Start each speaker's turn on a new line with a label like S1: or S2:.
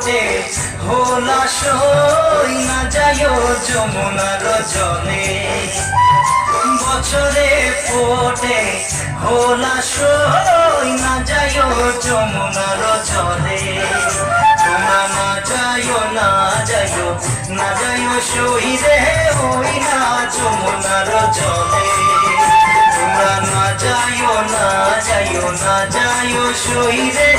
S1: ফোটে হোলাসই না যাইও যমুনার জলে বছরে ফোটে হোলাসই না যাইও যমুনার জলে তোমরা না যাইও না যাইও না যাইও শহীদে হই না যমুনার জলে তোমরা না যাইও না যাইও না যাইও শহীদে